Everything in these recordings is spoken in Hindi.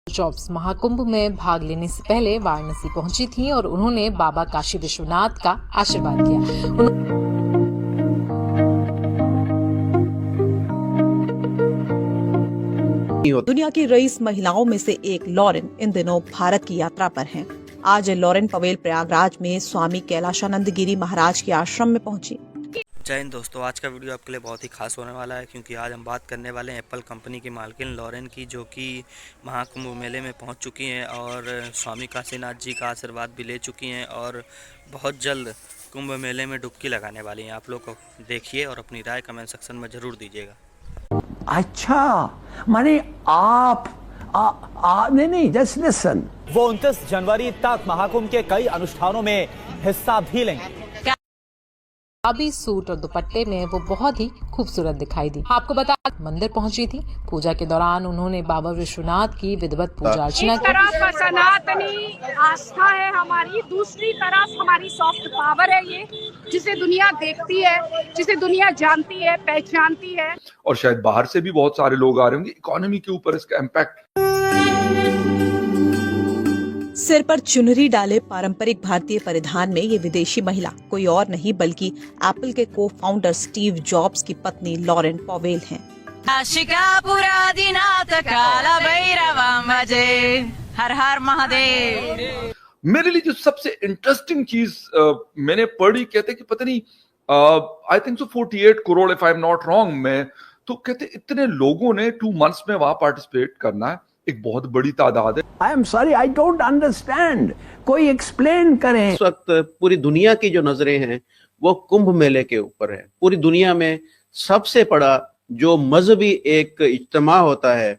जॉब्स महाकुंभ में भाग लेने से पहले वाराणसी पहुंची थीं और उन्होंने बाबा काशी विश्वनाथ का आशीर्वाद किया। दुनिया की रईस महिलाओं में से एक लॉरेन इन दिनों भारत की यात्रा पर हैं। आज लॉरेन पवेल प्रयागराज में स्वामी कैलाशानंद गिरी महाराज के आश्रम में पहुंची। जय हिंद दोस्तों, आज का वीडियो आपके लिए बहुत ही खास होने वाला है क्योंकि आज हम बात करने वाले हैं एप्पल कंपनी की मालकिन लॉरेन की, जो कि महाकुंभ मेले में पहुंच चुकी हैं और स्वामी काशीनाथ जी का आशीर्वाद भी ले चुकी हैं और बहुत जल्द कुंभ मेले में डुबकी लगाने वाली हैं। आप लोग को देखिए और अपनी राय कमेंट सेक्शन में ज़रूर दीजिएगा। अच्छा, माने आप नहीं, जस्ट लिसन। वो 29 जनवरी तक महाकुंभ के कई अनुष्ठानों में हिस्सा भी लेंगे। अभी सूट और दुपट्टे में वो बहुत ही खूबसूरत दिखाई दी। आपको बता मंदिर पहुंची थी। पूजा के दौरान उन्होंने बाबा विश्वनाथ की विधिवत पूजा अर्चना की। एक तरफ सनातनी आस्था है हमारी, दूसरी तरफ हमारी सॉफ्ट पावर है ये, जिसे दुनिया देखती है, जिसे दुनिया जानती है, पहचानती है। और शायद बाहर से भी बहुत सारे लोग आ रहे होंगे। इकोनॉमी के ऊपर इसका इम्पैक्ट। सिर पर चुनरी डाले पारंपरिक भारतीय परिधान में ये विदेशी महिला कोई और नहीं बल्कि एप्पल के को फाउंडर स्टीव जॉब्स की पत्नी लॉरेन पवेल हैं। हर हर महादेव। मेरे लिए जो सबसे इंटरेस्टिंग चीज मैंने पढ़ी, कहते कि पता नहीं I think so 48 crore if I am not wrong में, तो कहते इतने लोगों ने 2 months में वहां पार्टिसिपेट करना है। एक बहुत बड़ी तादाद है। I am sorry, I don't understand. कोई एक्सप्लेन करें। इस वक्त पूरी दुनिया की जो नजरें हैं वो कुंभ मेले के ऊपर है। पूरी दुनिया में सबसे बड़ा जो मजहबी एक इज्तिमा होता है,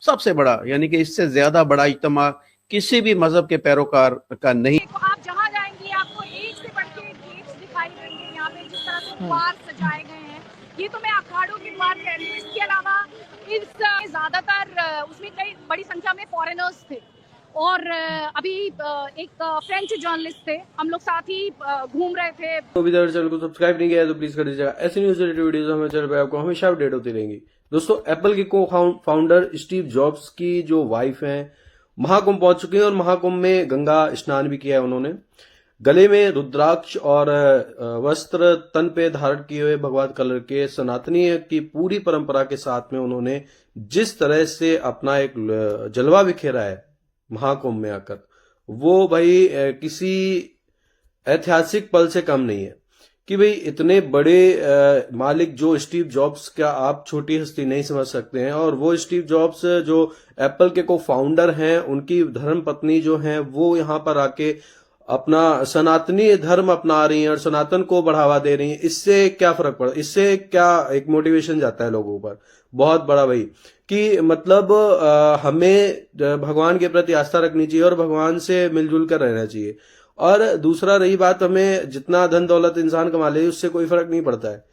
सबसे बड़ा, यानी कि इससे ज्यादा बड़ा इज्तिमा किसी भी मजहब के पैरोकार का नहीं। तो आप जहाँ जाएंगे आपको एक से बढ़ के गेट्स दिखाई देंगे। यहाँ पे जिस तरह से द्वार सजाए गए हैं, ये तो मैं अखाड़ों की बात कह रही हूँ। इसके अलावा इस ज्यादातर उसमें कई बड़ी संख्या में फॉरेनर्स थे और अभी एक फ्रेंच जर्नलिस्ट थे। हम लोग साथ ही घूम रहे थे। तो अभी तक चैनल को सब्सक्राइब नहीं किया है तो प्लीज कर दीजिएगा। ऐसी न्यूज रिलेटेड वीडियोस हमारे चैनल पे आपको हमेशा अपडेट होती रहेंगी। दोस्तों, एप्पल के को फाउंडर स्टीव जॉब्स की जो वाइफ हैं महाकुंभ पहुंच चुकी हैं और महाकुंभ में गंगा स्नान भी किया है उन्होंने। गले में रुद्राक्ष और वस्त्र तन पे धारण किए हुए भगवा कलर के सनातनी की पूरी परंपरा के साथ में उन्होंने जिस तरह से अपना एक जलवा बिखेरा है महाकुंभ में आकर, वो भाई किसी ऐतिहासिक पल से कम नहीं है कि भाई इतने बड़े मालिक जो स्टीव जॉब्स का आप छोटी हस्ती नहीं समझ सकते हैं। और वो स्टीव जॉब्स जो एप्पल के को फाउंडर हैं, उनकी धर्म पत्नी जो हैं वो यहाँ पर आके अपना सनातनी धर्म अपना रही हैं और सनातन को बढ़ावा दे रही हैं। इससे क्या फर्क पड़ा, इससे क्या एक मोटिवेशन जाता है लोगों पर, बहुत बड़ा भाई, कि मतलब हमें भगवान के प्रति आस्था रखनी चाहिए और भगवान से मिलजुल कर रहना चाहिए। और दूसरा रही बात, हमें जितना धन दौलत इंसान कमा ले उससे कोई फर्क नहीं पड़ता है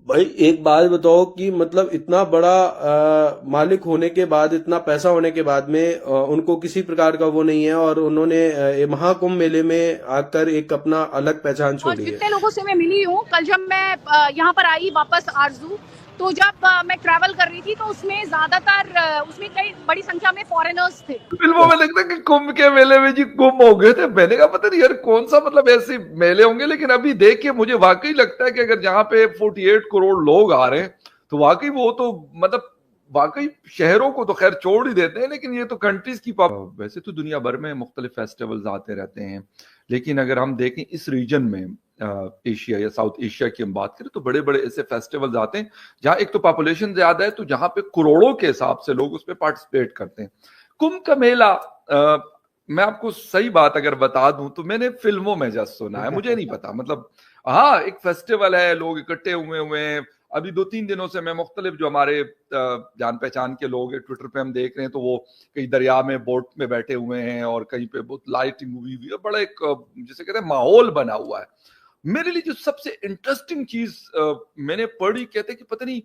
भाई। एक बात बताओ कि मतलब इतना बड़ा मालिक होने के बाद, इतना पैसा होने के बाद में उनको किसी प्रकार का वो नहीं है और उन्होंने महाकुंभ मेले में आकर एक अपना अलग पहचान छोड़ी है। जितने लोगों से मैं मिली हूँ, कल जब मैं यहाँ पर आई वापस आरजू, तो जब मैं ट्रैवल कर रही थी तो उसमें ज्यादातर उसमें कई बड़ी संख्या में फॉरेनर्स थे। फिल्मों में लगता है कि कुंभ के मेले में जी गुम हो गए थे। मैंने कहा पता नहीं यार कौन सा मतलब ऐसे मेले होंगे, लेकिन अभी देख के मुझे वाकई लगता है कि अगर जहां पे 48 करोड़ लोग आ रहे हैं तो वाकई वो तो मतलब वाकई शहरों को तो खैर छोड़ ही देते हैं, लेकिन ये तो कंट्रीज की वैसे तो दुनिया भर में मुख्तलिफ फेस्टिवल्स आते रहते हैं, लेकिन अगर हम देखें इस रीजन में एशिया या साउथ एशिया की हम बात करें तो बड़े बड़े ऐसे फेस्टिवल्स आते हैं जहां एक तो पॉपुलेशन ज्यादा है, तो जहां पे करोड़ों के हिसाब से लोग उसमें पार्टिसिपेट करते हैं। कुंभ का मेला मैं आपको सही बात अगर बता दूं तो मैंने फिल्मों में जस्ट सुना है, मुझे नहीं पता। मतलब हाँ, एक फेस्टिवल है, लोग इकट्ठे हुए हैं। अभी 2-3 दिनों से मैं मुख्तलिफ जो हमारे जान पहचान के लोग हैं ट्विटर पे हम देख रहे हैं, तो वो कहीं दरिया में बोट में बैठे हुए हैं और कहीं पे बहुत लाइटिंग हुई हुई है, बड़ा एक जिसे कहते हैं माहौल बना हुआ है। मेरे लिए जो सबसे इंटरेस्टिंग चीज मैंने पढ़ी, कहते कि पता नहीं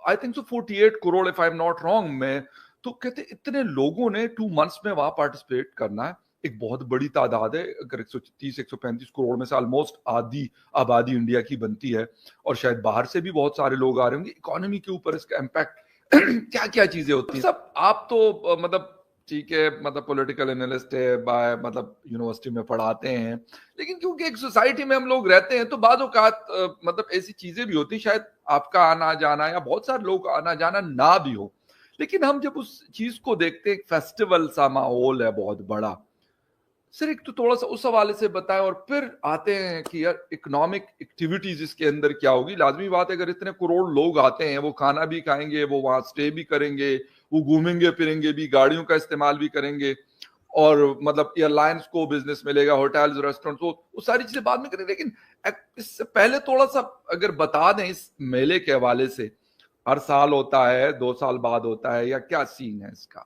I think so 48 crore if I am not wrong में, तो कहते इतने लोगों ने 2 months में वहां पार्टिसिपेट करना है। एक बहुत बड़ी तादाद है। अगर 130-135 करोड़ में से ऑलमोस्ट आधी आबादी इंडिया की बनती है और शायद बाहर से भी बहुत सारे लोग आ रहे होंगे। इकोनॉमी के ऊपर इसका इम्पैक्ट क्या क्या चीजें होती हैं सब। आप तो मतलब ठीक है, मतलब पॉलिटिकल एनालिस्ट है, बाय मतलब यूनिवर्सिटी में पढ़ाते हैं, लेकिन क्योंकि एक सोसाइटी में हम लोग रहते हैं तो बाद औकात मतलब ऐसी चीजें भी होती, शायद आपका आना जाना या बहुत सारे लोग आना जाना ना भी हो, लेकिन हम जब उस चीज को देखते हैं, एक फेस्टिवल सा माहौल है बहुत बड़ा। सर एक तो थोड़ा सा उस हवाले से बताएं, और फिर आते हैं कि यार इकोनॉमिक एक्टिविटीज इसके अंदर क्या होगी। लाजमी बात है, अगर इतने करोड़ लोग आते हैं, वो खाना भी खाएंगे, वो वहां स्टे भी करेंगे, वो घूमेंगे फिरेंगे भी, गाड़ियों का इस्तेमाल भी करेंगे, और मतलब एयरलाइंस को बिजनेस मिलेगा, होटल्स रेस्टोरेंट, वो सारी चीजें बाद में करेंगे। लेकिन इससे पहले थोड़ा सा अगर बता दें इस मेले के हवाले से, हर साल होता है, 2 साल बाद होता है, या क्या सीन है इसका?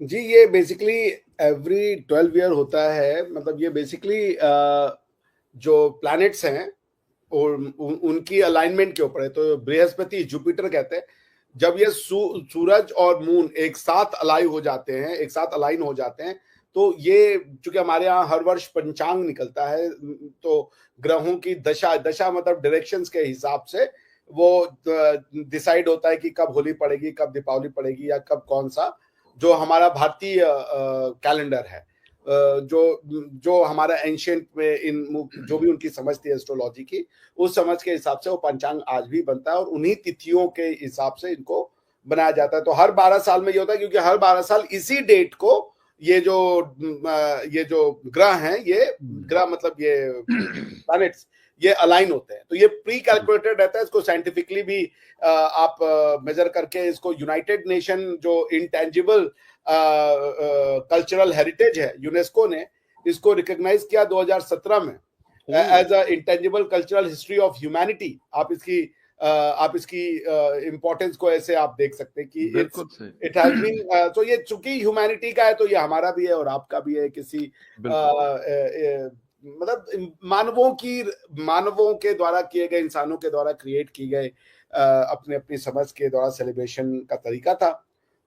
जी, ये बेसिकली एवरी 12 ईयर होता है। मतलब ये बेसिकली जो प्लैनेट्स हैं और उनकी अलाइनमेंट के ऊपर है। तो बृहस्पति, जुपिटर कहते हैं, जब ये सूरज और मून एक साथ अलाइन हो जाते हैं, तो ये चूंकि हमारे यहाँ हर वर्ष पंचांग निकलता है, तो ग्रहों की दशा मतलब डायरेक्शंस के हिसाब से वो डिसाइड होता है कि कब होली पड़ेगी, कब दीपावली पड़ेगी, या कब कौन सा जो हमारा भारतीय कैलेंडर है, जो हमारा एंशिएंट में जो भी उनकी समझ थी एस्ट्रोलॉजी की, उस समझ के हिसाब से वो पंचांग आज भी बनता है, और उन्हीं तिथियों के हिसाब से इनको बनाया जाता है। तो हर 12 साल में ये होता है, क्योंकि हर 12 साल इसी डेट को ये जो ग्रह हैं, ये ग्रह मतलब ये प्लैनेट्स, ये अलाइन होते हैं। तो ये प्री कैलकुलेटेड रहता है। इसको साइंटिफिकली भी आप मेजर करके, इसको यूनाइटेड नेशन जो इंटेंजिबल कल्चरल हेरिटेज है, यूनेस्को ने इसको रिकॉग्नाइज किया 2017 में as a intangible cultural history of humanity. आप इसकी इंपॉर्टेंस को ऐसे आप देख सकते हैं कि इट हैज बीन, तो ये चूंकि ह्यूमैनिटी का है, तो ये हमारा भी है और आपका भी है। किसी मतलब मानवों के द्वारा किए गए, इंसानों के द्वारा क्रिएट की गए अपनी समझ के द्वारा सेलिब्रेशन का तरीका था।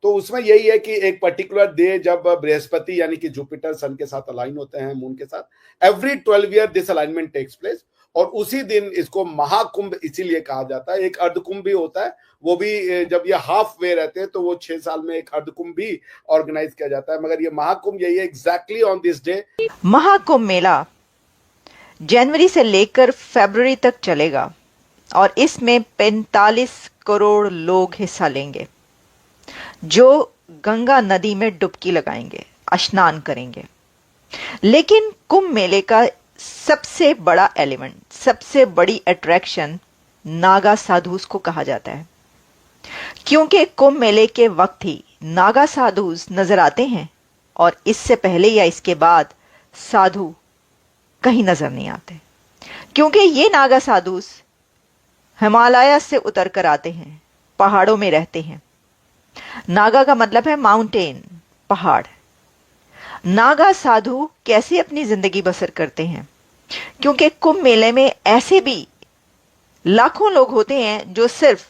तो उसमें यही है कि एक पर्टिकुलर डे जब बृहस्पति यानी कि जुपिटर सन के साथ अलाइन होते हैं, मून के साथ, every 12 year this alignment takes place, और उसी दिन इसको महाकुंभ इसीलिए कहा जाता है। एक अर्धकुंभ भी होता है, वो भी जब ये हाफ वे रहते हैं तो वो 6 साल में एक अर्धकुंभ भी ऑर्गेनाइज किया जाता है, मगर ये महाकुंभ यही है exactly on this day. Mahakumbh Mela जनवरी से लेकर फरवरी तक चलेगा और इसमें 45 करोड़ लोग हिस्सा लेंगे, जो गंगा नदी में डुबकी लगाएंगे, स्नान करेंगे। लेकिन कुंभ मेले का सबसे बड़ा एलिमेंट, सबसे बड़ी अट्रैक्शन नागा साधुस को कहा जाता है, क्योंकि कुंभ मेले के वक्त ही नागा साधुस नजर आते हैं और इससे पहले या इसके बाद साधु कहीं नजर नहीं आते, क्योंकि ये नागा साधुस हिमालय से उतर कर आते हैं, पहाड़ों में रहते हैं। नागा का मतलब है माउंटेन, पहाड़। नागा साधु कैसे अपनी जिंदगी बसर करते हैं, क्योंकि कुंभ मेले में ऐसे भी लाखों लोग होते हैं जो सिर्फ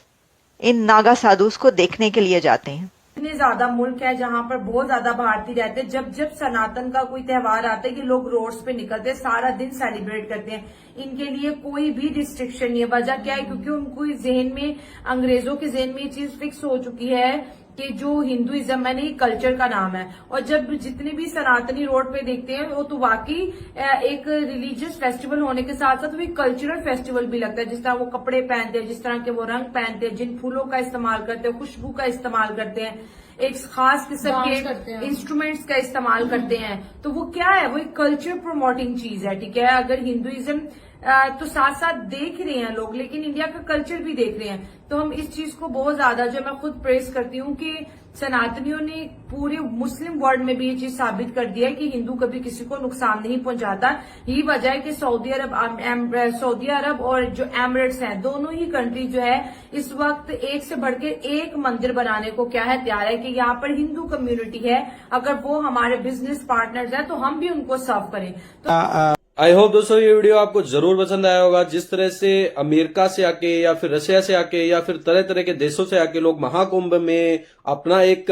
इन नागा साधुस को देखने के लिए जाते हैं। इतने ज्यादा मुल्क है जहाँ पर बहुत ज्यादा भारतीय रहते हैं। जब सनातन का कोई त्योहार आता है कि लोग रोड्स पे निकलते हैं, सारा दिन सेलिब्रेट करते हैं। इनके लिए कोई भी रिस्ट्रिक्शन नहीं है। वजह क्या है? क्योंकि उनको जहन में, अंग्रेजों के जहन में ये चीज फिक्स हो चुकी है कि जो हिंदुइज्म है ना, ये कल्चर का नाम है। और जब जितने भी सनातनी रोड पे देखते हैं, वो तो वाकई एक रिलीजियस फेस्टिवल होने के साथ साथ वो एक कल्चरल फेस्टिवल भी लगता है। जिस तरह वो कपड़े पहनते हैं, जिस तरह के वो रंग पहनते हैं, जिन फूलों का इस्तेमाल करते हैं, खुशबू का इस्तेमाल करते हैं, एक खास किस्म के इंस्ट्रूमेंट्स का इस्तेमाल करते हैं, तो वो क्या है? वो एक कल्चर प्रमोटिंग चीज है। ठीक है, अगर हिंदुइज्म तो साथ साथ देख रहे हैं लोग, लेकिन इंडिया का कल्चर भी देख रहे हैं। तो हम इस चीज को बहुत ज्यादा, जो मैं खुद प्रेस करती हूँ कि सनातनियों ने पूरे मुस्लिम वर्ल्ड में भी ये चीज साबित कर दिया है कि हिंदू कभी किसी को नुकसान नहीं पहुंचाता। यही वजह है कि सऊदी अरब और जो एमिरेट्स हैं, दोनों ही कंट्री जो है इस वक्त एक से बढ़कर एक मंदिर बनाने को क्या है, तैयार है कि यहाँ पर हिंदू कम्युनिटी है, अगर वो हमारे बिजनेस पार्टनर्स हैं तो हम भी उनको सर्व करें। तो आई होप दोस्तों ये वीडियो आपको जरूर पसंद आया होगा। जिस तरह से अमेरिका से आके या फिर रशिया से आके या फिर तरह तरह के देशों से आके लोग महाकुंभ में अपना एक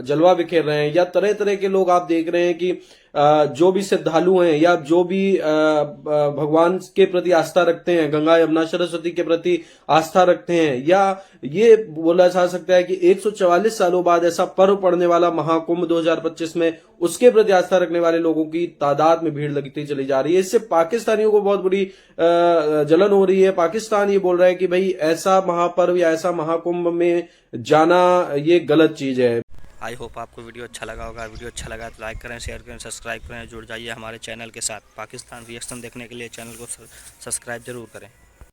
जलवा बिखेर रहे हैं, या तरह तरह के लोग आप देख रहे हैं कि जो भी श्रद्धालु हैं या जो भी भगवान के प्रति आस्था रखते हैं, गंगा यमुना सरस्वती के प्रति आस्था रखते हैं, या ये बोला जा सकता है कि 144 सालों बाद ऐसा पर्व पड़ने वाला महाकुंभ 2025 में, उसके प्रति आस्था रखने वाले लोगों की तादाद में भीड़ लगती चली जा रही है। इससे पाकिस्तानियों को बहुत बुरी जलन हो रही है। पाकिस्तान ये बोल रहा है कि भाई ऐसा महापर्व या ऐसा महाकुंभ में जाना ये गलत चीज है। आई होप आपको वीडियो अच्छा लगा होगा। वीडियो अच्छा लगा तो लाइक करें, शेयर करें, सब्सक्राइब करें, जुड़ जाइए हमारे चैनल के साथ। पाकिस्तान रिएक्शन देखने के लिए चैनल को सब्सक्राइब जरूर करें।